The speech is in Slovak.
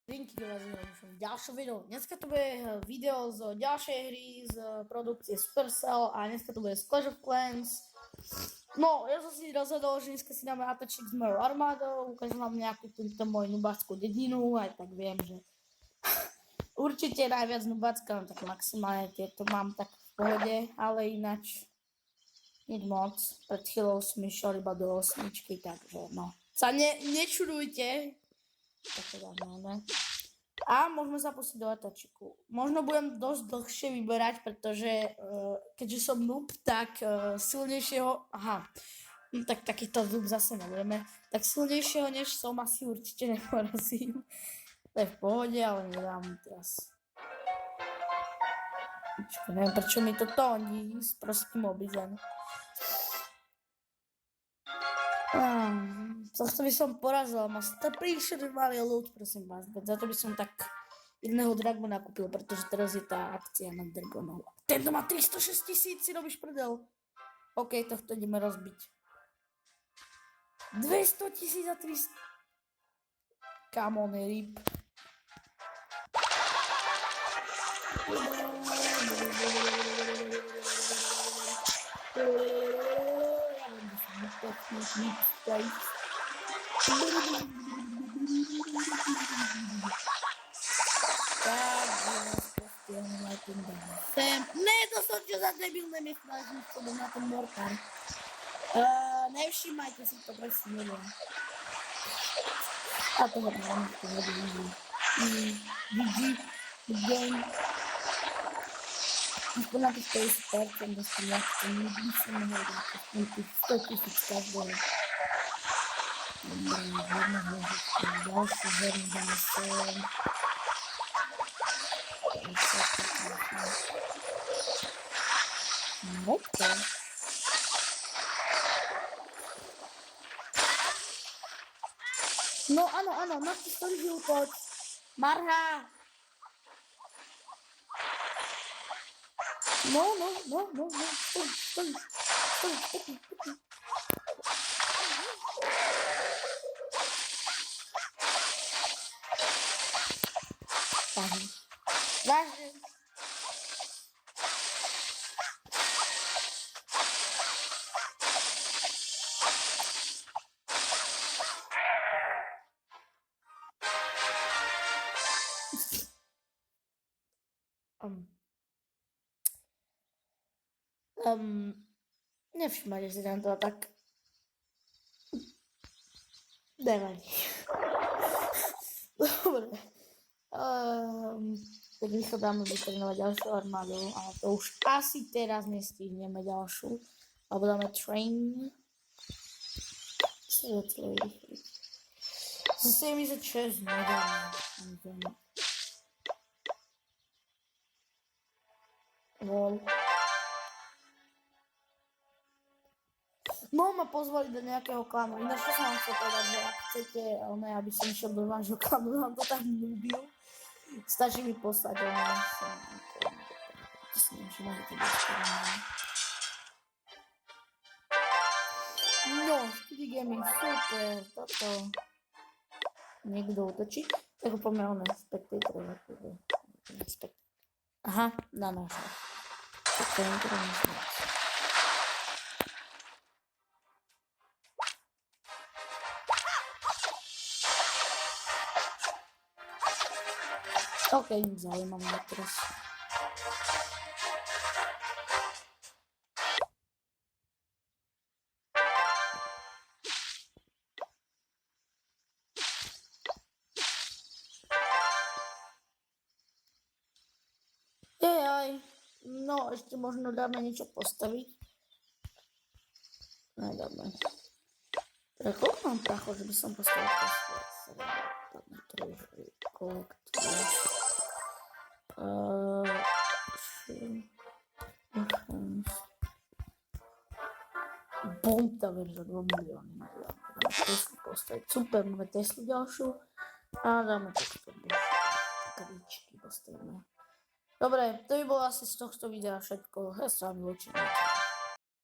Linky do vás v ďalšom videu. Dneska tu bude video z ďalšej hry z produkcie Supercell a dneska tu bude z Clash of Clans. No, ja som si rozhodol, že dneska si dáme ataček s mojou armádou, ukážem vám nejakú túto moju nubáckú dedinu, aj tak viem, že určite najviac nubácka, no tak maximálne tieto mám tak v pohode, ale ináč nič moc. Pred chvíľou som išiel iba do osmičky, takže no. Sa nečudujte. Tak dáme. A môžeme sa pustiť do atačiku. Možno budem dosť dlhšie vyberať, pretože keďže som noob, tak silnejšieho, tak takýto zub zase nebudeme, tak silnejšieho než som asi určite neporazím. To je v pohode, ale nedám teraz. Neviem, prečo mi to toní s prostým obizem. Za to by som porazil, ma to príšli malý loot, prosím vás. Za to by som tak jedného dragona kúpil, pretože teraz je tá akcia na dragonov. Tento má 306 000, si robíš prdel. OK, tohto ideme rozbiť. 200 000 a 300. Come on, rip. Ne, to som čo za debilné mi snažím s tobou na ten mortar. Nevšímajte si to, presne neviem. A toho mám to hodím. Game. Aspoň na tých 50% dostane, ak to nikdy si mohol dať, aspoň tých 100 000 každého. Dobre, hodno hľadička, ďalší zherný zamysel. Rekto. No áno, na to stojí žiltoč. Marha. No, stoj. Vážne. Nevšimajte si tam to tak. Nevadí. Dobre. Tak rýchlo dáme vytrénovať ďalšiu armádu, ale to už asi teraz nestihneme ďalšiu. Alebo dáme train. Co je celé rýchlo? Za 76 nedáme. Vol. No ma pozvali do nejakého klanu. Ináč to som vám chcel povedať, že ak chcete, aby som išiel do vášho klanu, vám to tak núbil. Stačí mi poslať, myslím, že môžete byť skoro. No, 4 gaming, super, toto. Niekto útočí? Tak ho poďme spectator. Aha, na naša. Tak to je to nemyslím. OK, zaujímavé ma teraz. Jejaj, no ešte možno dáme niečo postaviť. Nedáme. Teda koľko mám prachov, že by som postavil kolektor. Bomb tower za 2 milióny. Dáme Teslu postaviť. Super, máme Teslu ďalšiu. A dáme takto kavičky postavíme. Dobre, to by bolo asi z tohto videa všetko. Ja sa vám ľúčim.